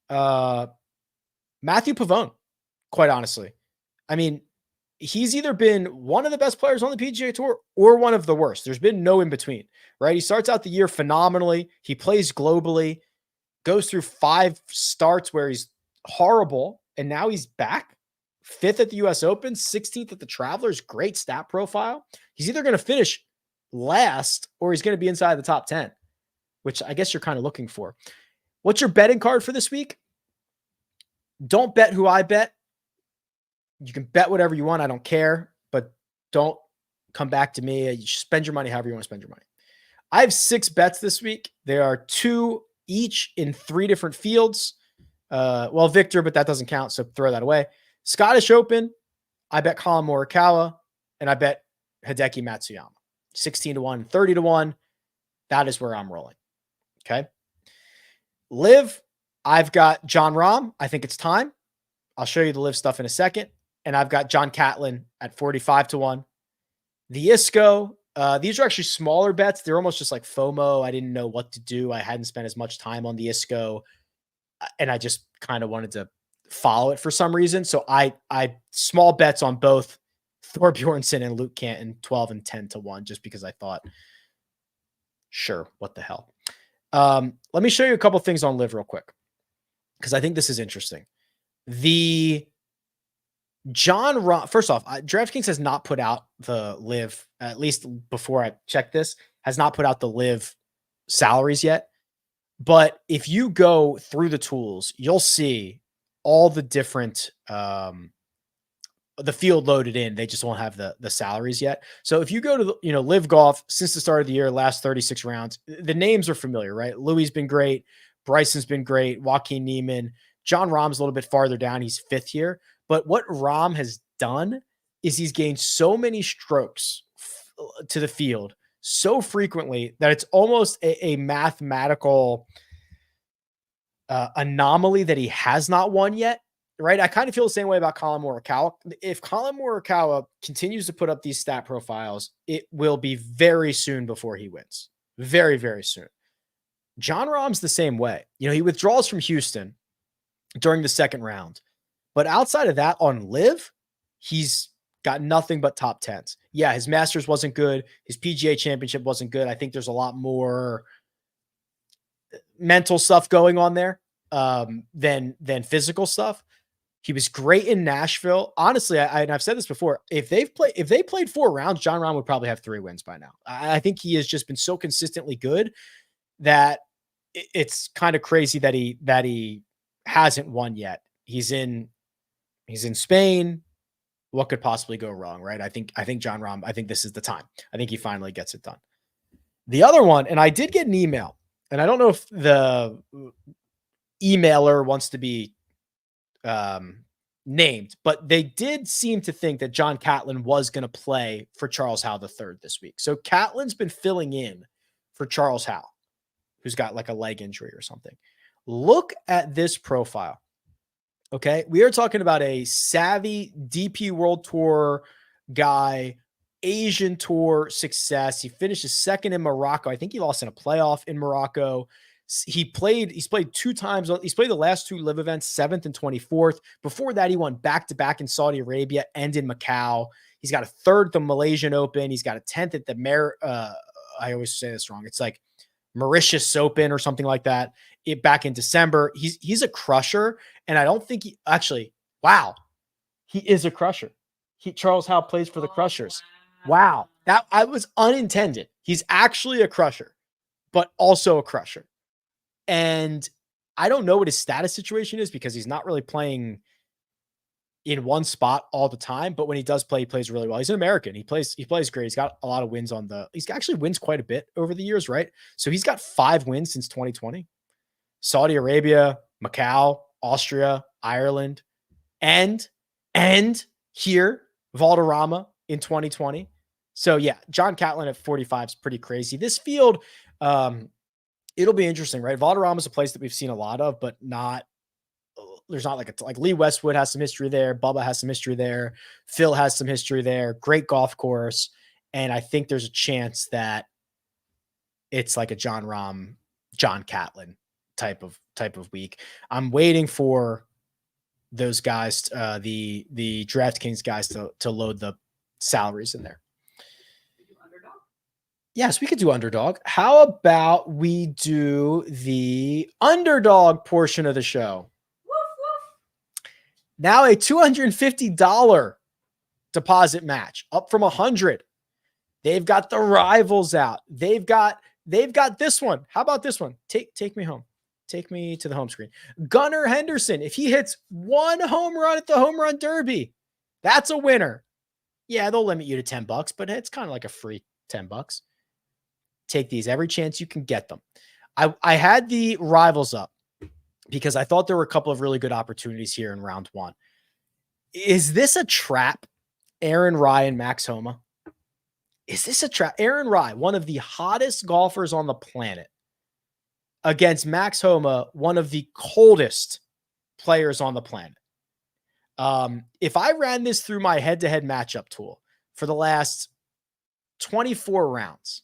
Matthew Pavone, quite honestly. I mean, he's either been one of the best players on the PGA Tour or one of the worst. There's been no in between, right? He starts out the year phenomenally. He plays globally, goes through 5 starts where he's horrible, and now he's back. 5th at the US Open, 16th at the Travelers. Great stat profile. He's either going to finish last or he's going to be inside the top 10, which I guess you're kind of looking for. What's your betting card for this week? Don't bet who I bet. You can bet whatever you want. I don't care, but don't come back to me. You spend your money however you want to spend your money. I have 6 bets this week. There are 2 each in 3 different fields. Well, Victor, but that doesn't count, so throw that away. Scottish Open, I bet Colin Morikawa, and I bet Hideki Matsuyama. 16-1, 30-1. That is where I'm rolling. Okay. Live, I've got John Rahm. I think it's time. I'll show you the live stuff in a second. And I've got John Catlin at 45-1. The ISCO, these are actually smaller bets. They're almost just like FOMO. I didn't know what to do. I hadn't spent as much time on the ISCO, and I just kind of wanted to follow it for some reason. So I small bets on both Thor Bjornsson and Luke Canton, 12 and 10-1, just because I thought, sure, what the hell. Let me show you a couple things on live real quick, because I think this is interesting. The John Rahm, first off, DraftKings has not put out the live, at least before I checked this, has not put out the live salaries yet. But if you go through the tools, you'll see all the different, the field loaded in. They just won't have the salaries yet. So if you go to the, live golf since the start of the year, last 36 rounds, the names are familiar, right? Louis been great. Bryson's been great. Joaquin Niemann. John Rahm's a little bit farther down. He's 5th here. But what Rahm has done is he's gained so many strokes to the field so frequently that it's almost a mathematical anomaly that he has not won yet, right? I kind of feel the same way about Colin Morikawa. If Colin Morikawa continues to put up these stat profiles, it will be very soon before he wins. Very, very soon. John Rahm's the same way. He withdraws from Houston during the 2nd round. But outside of that, on live, he's got nothing but top 10s. Yeah, his Masters wasn't good. His PGA Championship wasn't good. I think there's a lot more mental stuff going on there than physical stuff. He was great in Nashville. Honestly, and I've said this before, if they played 4 rounds, John Rahm would probably have 3 wins by now. I think he has just been so consistently good that it's kind of crazy that he hasn't won yet. He's in Spain. What could possibly go wrong, right? I think John Rahm, I think this is the time. I think he finally gets it done. The other one, and I did get an email, and I don't know if the emailer wants to be named, but they did seem to think that John Catlin was going to play for Charles Howell III this week. So Catlin's been filling in for Charles Howell, who's got like a leg injury or something. Look at this profile. Okay. We are talking about a savvy DP World Tour guy, Asian Tour success. He finished 2nd in Morocco. I think he lost in a playoff in Morocco. He's played 2 times. He's played the last 2 live events, 7th and 24th. Before that, he won back-to-back in Saudi Arabia and in Macau. He's got a 3rd at the Malaysian Open. He's got a 10th at the I always say this wrong. It's like Mauritius Open or something like that. Back in December. He's a crusher. And I don't think he is a crusher. Charles Howell plays for the Crushers. Wow. That I was unintended. He's actually a crusher, but also a crusher. And I don't know what his status situation is because he's not really playing in one spot all the time, but when he does play, he plays really well. He's an American. He plays great. He's got a lot of wins he's actually wins quite a bit over the years, right? So he's got 5 wins since 2020. Saudi Arabia, Macau, Austria, Ireland, and here, Valderrama in 2020. So yeah, John Catlin at 45 is pretty crazy. This field, it'll be interesting, right? Valderrama is a place that we've seen a lot of, but there's not like Lee Westwood has some history there. Bubba has some history there. Phil has some history there. Great golf course. And I think there's a chance that it's like a John Rahm, John Catlin type of week. I'm waiting for those guys, the DraftKings guys to load the salaries in there. Yes, we could do underdog. How about we do the underdog portion of the show? Now a $250 deposit match up from $100. They've got the rivals out. They've got this one. How about this one? Take me home. Take me to the home screen. Gunnar Henderson, if he hits 1 home run at the home run derby, that's a winner. Yeah, they'll limit you to $10, but it's kind of like a free $10. Take these every chance you can get them. I had the rivals up because I thought there were a couple of really good opportunities here in round 1. Is this a trap? Aaron Rai and Max Homa. Is this a trap? Aaron Rai, one of the hottest golfers on the planet, against Max Homa, one of the coldest players on the planet. If I ran this through my head-to-head matchup tool for the last 24 rounds,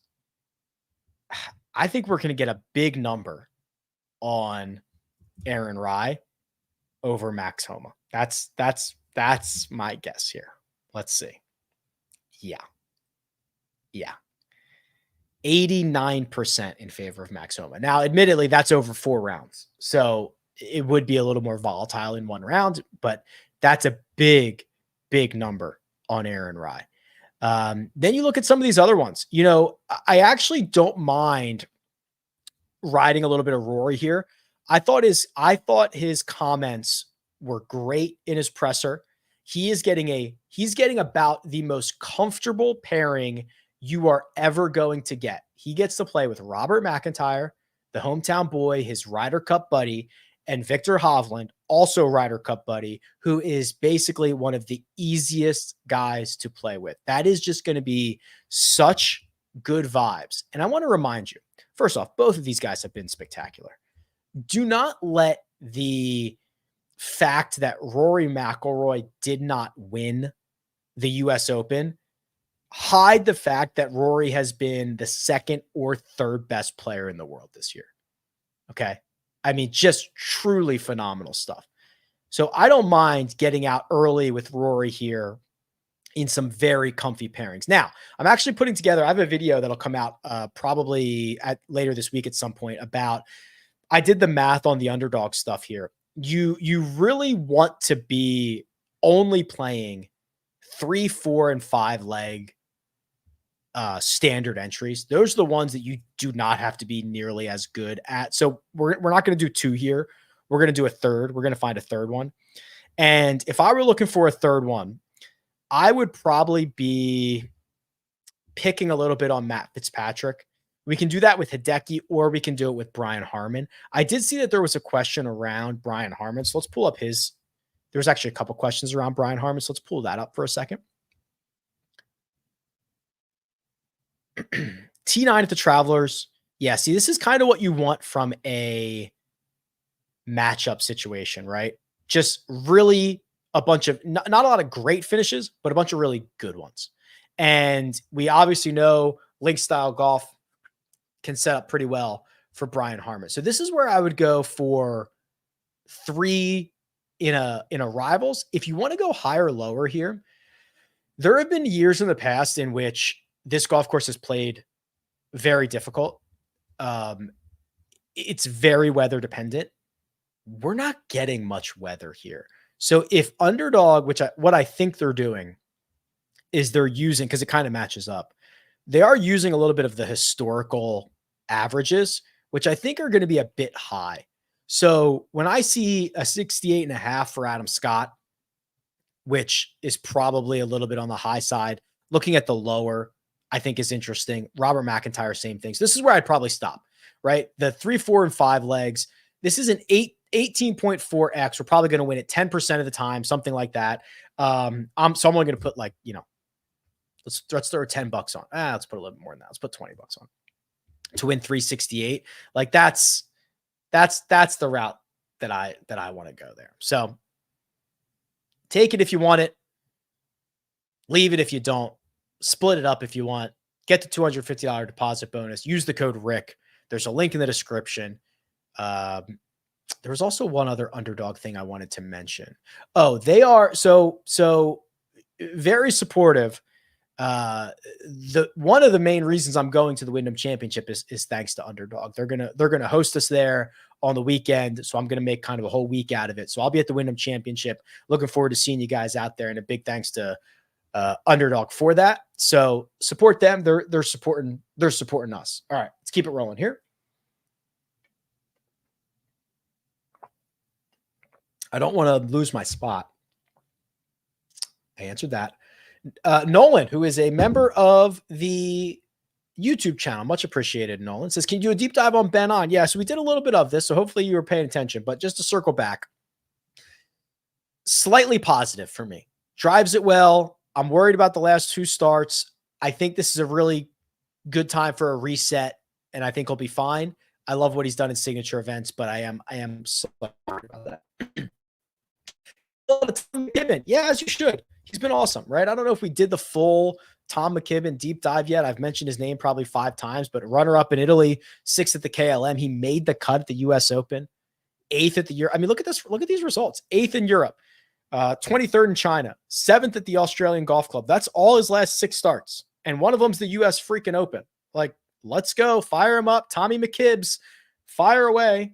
I think we're going to get a big number on Aaron Rai over Max Homa. That's my guess here. Let's see. Yeah. 89% in favor of Max Homa. Now, admittedly, that's over 4 rounds. So it would be a little more volatile in 1 round, but that's a big number on Aaron Rai. Then you look at some of these other ones. You know, I actually don't mind riding a little bit of Rory here. I thought his comments were great in his presser. He's getting about the most comfortable pairing you are ever going to get. He gets to play with Robert McIntyre, the hometown boy, his Ryder Cup buddy, and Victor Hovland, also Ryder Cup buddy, who is basically one of the easiest guys to play with. That is just going to be such good vibes. And I want to remind you, first off, both of these guys have been spectacular. Do not let the fact that Rory McIlroy did not win the US Open hide the fact that Rory has been the 2nd or 3rd best player in the world this year. Okay. I mean, just truly phenomenal stuff. So I don't mind getting out early with Rory here in some very comfy pairings. Now, I'm actually putting together, I have a video that'll come out probably later this week at some point about, I did the math on the underdog stuff here. You really want to be only playing 3, 4, and 5 leg standard entries. Those are the ones that you do not have to be nearly as good at. So we're not going to do 2 here. We're going to do a 3rd. We're going to find a 3rd one. And if I were looking for a 3rd one, I would probably be picking a little bit on Matt Fitzpatrick. We can do that with Hideki, or we can do it with Brian Harman. I did see that there was a question around Brian Harman. So let's pull up there was actually a couple questions around Brian Harman. So let's pull that up for a second. T9 at the Travelers. Yeah, see, this is kind of what you want from a matchup situation, right? Just really a bunch of, not a lot of great finishes, but a bunch of really good ones. And we obviously know Link Style Golf can set up pretty well for Brian Harman. So this is where I would go for 3 in a rivals. If you want to go higher or lower here, there have been years in the past in which this golf course is played very difficult. It's very weather dependent. We're not getting much weather here. So if underdog, what I think they're doing is they're using, because it kind of matches up, they are using a little bit of the historical averages, which I think are going to be a bit high. So when I see a 68.5 for Adam Scott, which is probably a little bit on the high side, looking at the lower, I think is interesting. Robert McIntyre, same things. This is where I'd probably stop, right? The 3, 4, and 5 legs. This is an 18.4x. We're probably going to win it 10% of the time, something like that. So I'm only going to put like, let's throw $10 on. Let's put a little bit more than that. Let's put $20 on to win 368. Like that's the route that I want to go there. So take it if you want it. Leave it if you don't. Split it up if you want. Get the $250 deposit bonus. Use the code Rick. There's a link in the description. There was also one other underdog thing I wanted to mention. Oh, they are so very supportive. One of the main reasons I'm going to the Wyndham Championship is thanks to Underdog. They're gonna host us there on the weekend, so I'm gonna make kind of a whole week out of it. So I'll be at the Wyndham Championship. Looking forward to seeing you guys out there, and a big thanks to Underdog for that. So support them. They're supporting us. All right, let's keep it rolling here. I don't want to lose my spot. I answered that. Nolan, who is a member of the YouTube channel, much appreciated. Nolan says, can you do a deep dive on Ben On? Yeah, so we did a little bit of this, so hopefully you were paying attention, but just to circle back, slightly positive for me. Drives it well. I'm worried about the last 2 starts. I think this is a really good time for a reset, and I think he'll be fine. I love what he's done in signature events, but I am so worried about that. Tom McKibben. Yeah, as you should. He's been awesome, right? I don't know if we did the full Tom McKibben deep dive yet. I've mentioned his name probably 5 times, but runner-up in Italy, 6th at the KLM. He made the cut at the U.S. Open, 8th at the Europe. I mean, look at this. Look at these results. 8th in Europe, 23rd in China, 7th at the Australian Golf Club. That's all his last 6 starts, and one of them's the U.S. freaking Open. Like, let's go. Fire him up. Tommy McKibbs, fire away.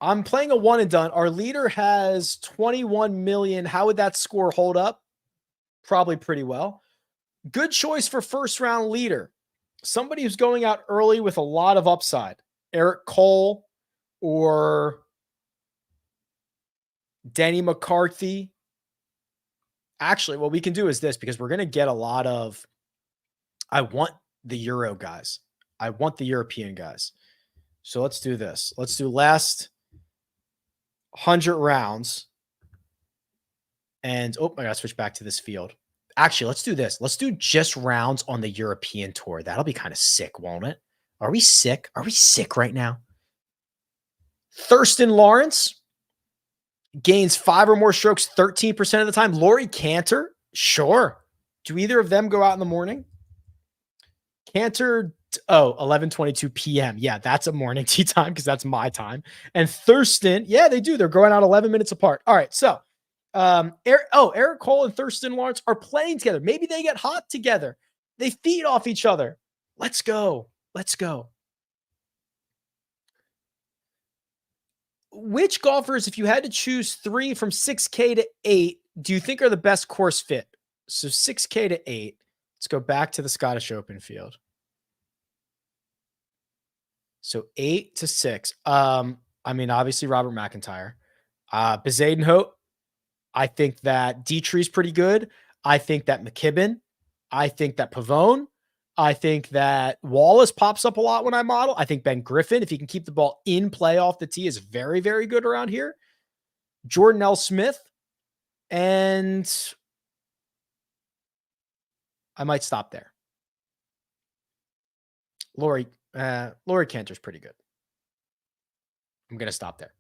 I'm playing a one and done. Our leader has 21 million. How would that score hold up? Probably pretty well. Good choice for first round leader. Somebody who's going out early with a lot of upside. Eric Cole or Denny McCarthy. Actually, what we can do is this, because we're going to get a lot of, I want the Euro guys. I want the European guys. So let's do this. Let's do last 100 rounds. And, I got to switch back to this field. Actually, let's do this. Let's do just rounds on the European tour. That'll be kind of sick, won't it? Are we sick? Are we sick right now? Thurston Lawrence gains 5 or more strokes 13% of the time. Laurie Cantor, sure. Do either of them go out in the morning? Cantor, 11:22 p.m. Yeah, that's a morning tee time because that's my time. And Thurston, yeah, they do. They're going out 11 minutes apart. All right, so Eric Cole and Thurston Lawrence are playing together. Maybe they get hot together. They feed off each other. Let's go. Let's go. Which golfers, if you had to choose 3 from 6K to 8, do you think are the best course fit? So 6K to 8. Let's go back to the Scottish Open field. So 8 to 6. I mean, obviously Robert McIntyre. Bezadenhout. I think that Dietrich's pretty good. I think that McKibben. I think that Pavone. I think that Wallace pops up a lot when I model. I think Ben Griffin, if he can keep the ball in play off the tee, is very, very good around here. Jordan L. Smith. And I might stop there. Laurie Cantor's pretty good. I'm going to stop there.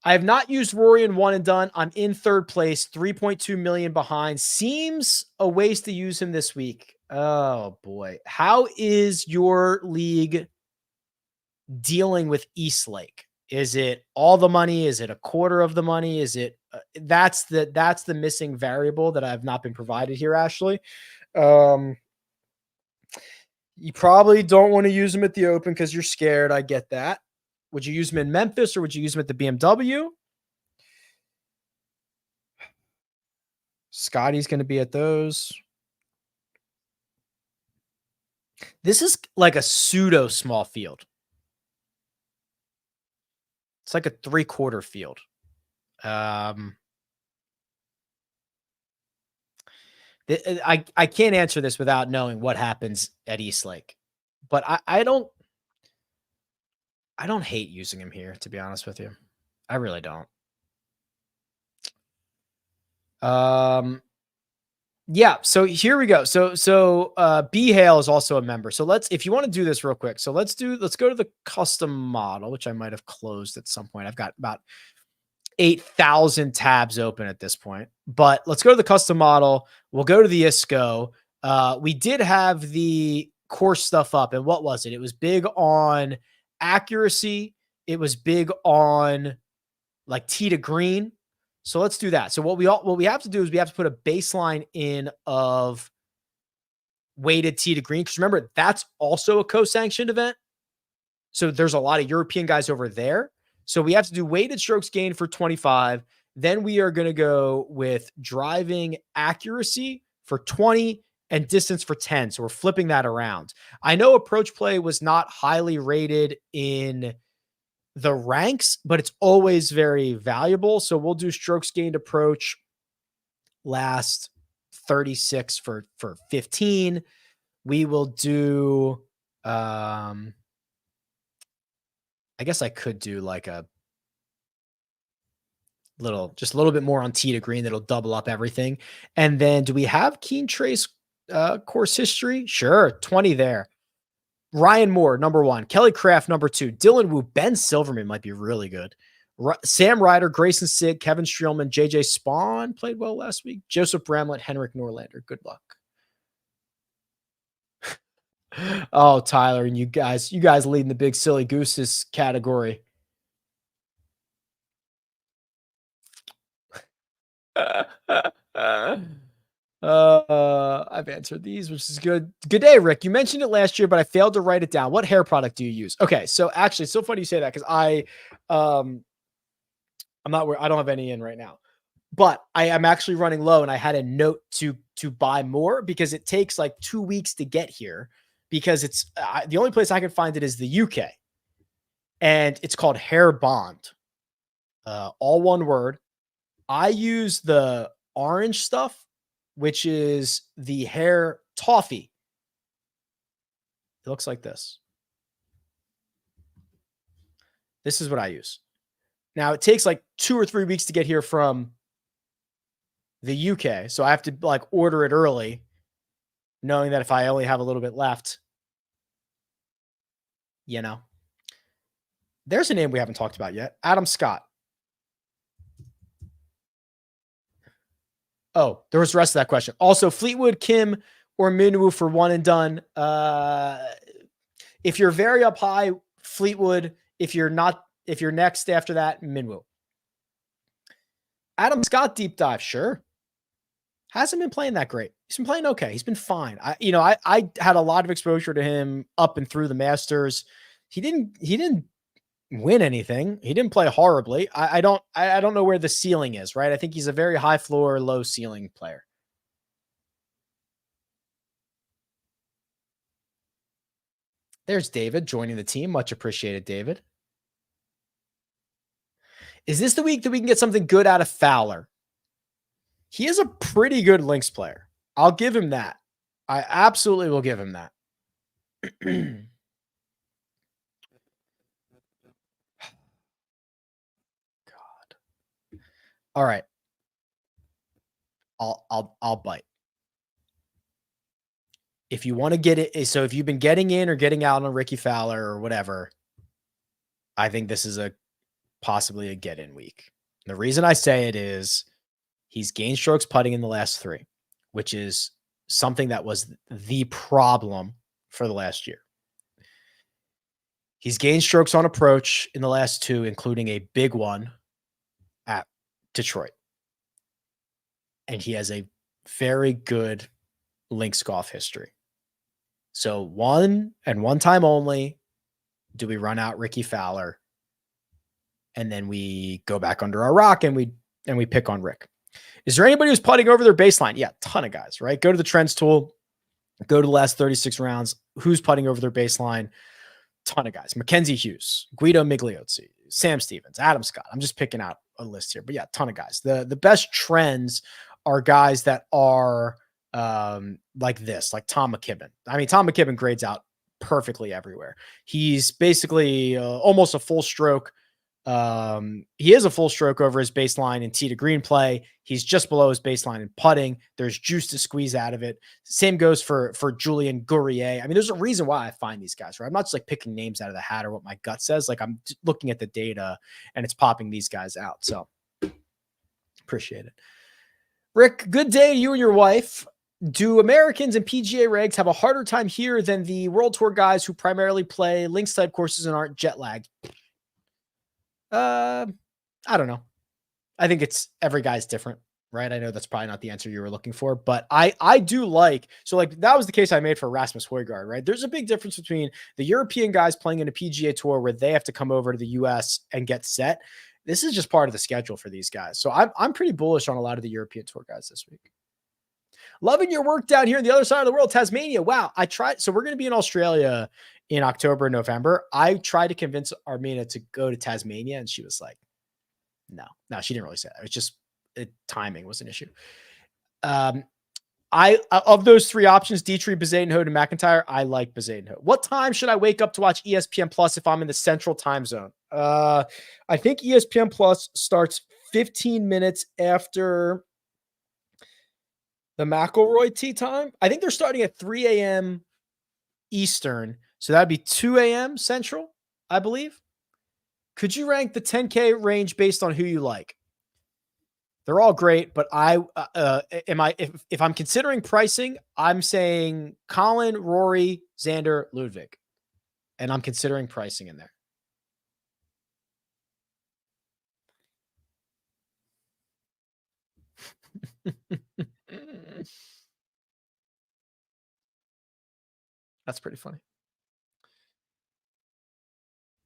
I have not used Rory in one and done. I'm in 3rd place, 3.2 million behind. Seems a waste to use him this week. Oh boy. How is your league dealing with Eastlake? Is it all the money? Is it a quarter of the money? Is it that's the missing variable that I've not been provided here, Ashley. You probably don't want to use him at the Open because you're scared. I get that. Would you use him in Memphis or would you use him at the BMW? Scotty's going to be at those. This is like a pseudo small field. It's like a 3/4 field. I can't answer this without knowing what happens at Eastlake, but I don't hate using him here, to be honest with you. I really don't. Yeah, so here we go. So B Hale is also a member. So if you want to do this real quick. So let's go to the custom model, which I might have closed at some point. I've got about 8,000 tabs open at this point, but let's go to the custom model. We'll go to the ISCO. We did have the course stuff up, and what was it? It was big on accuracy. It was big on like tee to green. So let's do that. So what we have to do is we have to put a baseline in of weighted tee to green. Because remember, that's also a co-sanctioned event. So there's a lot of European guys over there. So we have to do weighted strokes gained for 25. Then we are going to go with driving accuracy for 20 and distance for 10. So we're flipping that around. I know approach play was not highly rated in the ranks, but it's always very valuable. So we'll do strokes gained approach last 36 for 15. We will do, I guess I could do like just a little bit more on tee to green. That'll double up everything. And then do we have Keen Trace course history? Sure. 20 there. Ryan Moore, number 1. Kelly Craft, number 2. Dylan Wu. Ben Silverman might be really good. Sam Ryder, Grayson Sig, Kevin Streelman, JJ Spawn played well last week. Joseph Bramlett, Henrik Norlander. Good luck. Oh, Tyler, and you guys leading the big silly gooses category. I've answered these, which is good. Good day, Rick. You mentioned it last year, but I failed to write it down. What hair product do you use? Okay, so actually, it's so funny you say that because I'm not where I don't have any in right now, but I am actually running low, and I had a note to buy more because it takes like 2 weeks to get here because it's the only place I can find it is the UK, and it's called Hair Bond, all one word. I use the orange stuff, which is the hair toffee. It looks like this. This is what I use. Now it takes like 2 or 3 weeks to get here from the UK. So I have to like order it early, knowing that if I only have a little bit left, there's a name we haven't talked about yet. Adam Scott. Oh, there was the rest of that question. Also, Fleetwood, Kim, or Minwoo for one and done. If you're very up high, Fleetwood. If you're next after that, Minwoo. Adam Scott deep dive, sure. Hasn't been playing that great. He's been playing okay. He's been fine. I had a lot of exposure to him up and through the Masters. He didn't win anything. He didn't play horribly. I don't know where the ceiling is, right? I think he's a very high floor, low ceiling player. There's David joining the team. Much appreciated, David. Is this the week that we can get something good out of Fowler? He is a pretty good links player. I'll give him that. I absolutely will give him that. All right. I'll bite. If you want to get it, so if you've been getting in or getting out on Ricky Fowler or whatever, I think this is possibly a get-in week. The reason I say it is he's gained strokes putting in the last 3, which is something that was the problem for the last year. He's gained strokes on approach in the last 2, including a big one at Detroit. And he has a very good links golf history. So one time only do we run out Ricky Fowler, and then we go back under our rock and we pick on Rick. Is there anybody who's putting over their baseline? Yeah, ton of guys, right? Go to the trends tool. Go to the last 36 rounds. Who's putting over their baseline? Ton of guys. Mackenzie Hughes, Guido Migliozzi, Sam Stevens, Adam Scott. I'm just picking out a list here, but yeah, ton of guys. The best trends are guys that are like this, like Tom McKibben. I mean, Tom McKibben grades out perfectly everywhere. He's basically almost a full stroke. He is a full stroke over his baseline in tee to green play. He's just below his baseline in putting. There's juice to squeeze out of it. Same goes for Julian Gourier. I mean, there's a reason why I find these guys, right? I'm not just like picking names out of the hat or what my gut says. Like I'm looking at the data and it's popping these guys out. So appreciate it. Rick, good day to you and your wife. Do Americans and PGA regs have a harder time here than the World Tour guys who primarily play links type courses and aren't jet lagged? I don't know. I think it's every guy's different, right? I know that's probably not the answer you were looking for, but I do like, so like that was the case I made for Rasmus Højgaard, right? There's a big difference between the European guys playing in a PGA tour where they have to come over to the US and get set. This is just part of the schedule for these guys. So I'm pretty bullish on a lot of the European tour guys this week. Loving your work down here on the other side of the world, Tasmania. Wow. I tried. So we're going to be in Australia in October and November. I tried to convince Armina to go to Tasmania and she was like, no, she didn't really say that. It was just timing was an issue. Of those three options, Dietrich, Bezuidenhout, and McIntyre, I like Bezuidenhout. What time should I wake up to watch ESPN Plus if I'm in the central time zone? I think ESPN Plus starts 15 minutes after the McIlroy tee time. I think they're starting at 3 a.m. Eastern. So that'd be 2 a.m. Central, I believe. Could you rank the 10K range based on who you like? They're all great, but if I'm considering pricing, I'm saying Colin, Rory, Xander, Ludwig. And I'm considering pricing in there. That's pretty funny.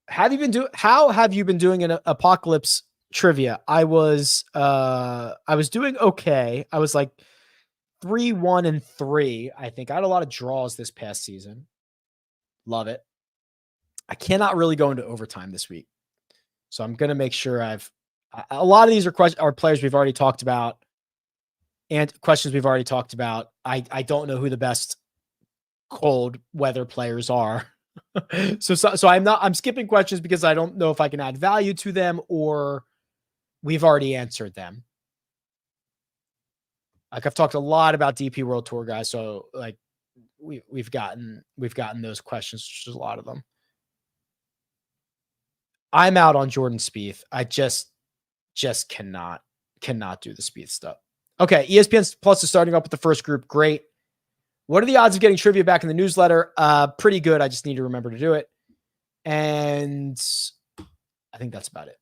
How have you been doing an Apocalypse trivia? I was doing okay. I was like 3-1-3. I think I had a lot of draws this past season. Love it. I cannot really go into overtime this week. So I'm going to make sure a lot of these are players we've already talked about and questions we've already talked about. I don't know who the best cold weather players are. So I'm skipping questions because I don't know if I can add value to them or we've already answered them. Like I've talked a lot about DP World Tour guys. So like we've gotten those questions, which is a lot of them. I'm out on Jordan Spieth. I just cannot do the Spieth stuff. Okay. ESPN Plus is starting up with the first group. Great. What are the odds of getting trivia back in the newsletter? Pretty good. I just need to remember to do it. And I think that's about it.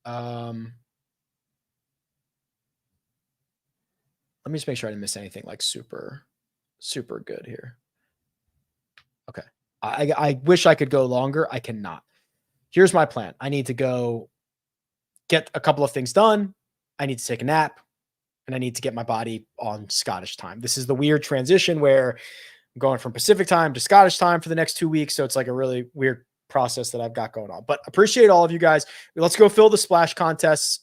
Let me just make sure I didn't miss anything like super, super good here. Okay. I wish I could go longer. I cannot. Here's my plan. I need to go get a couple of things done. I need to take a nap. And I need to get my body on Scottish time. This is the weird transition where I'm going from Pacific time to Scottish time for the next 2 weeks. So it's like a really weird process that I've got going on, but appreciate all of you guys. Let's go fill the splash contests.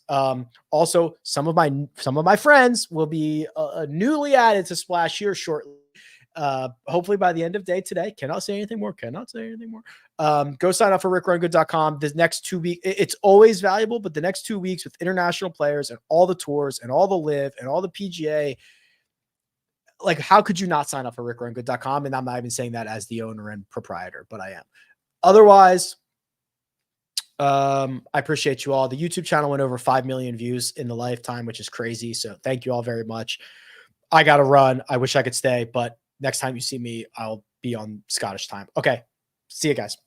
Also some of my friends will be newly added to Splash here shortly. Hopefully by the end of day today. Cannot say anything more. Go sign up for rickrungood.com. The next 2 weeks, it's always valuable, but the next 2 weeks with international players and all the tours and all the live and all the PGA, like how could you not sign up for rickrungood.com? And I'm not even saying that as the owner and proprietor, but I am. Otherwise, I appreciate you all. The YouTube channel went over 5 million views in the lifetime, which is crazy. So thank you all very much. I got to run. I wish I could stay, but next time you see me, I'll be on Scottish time. Okay. See you guys.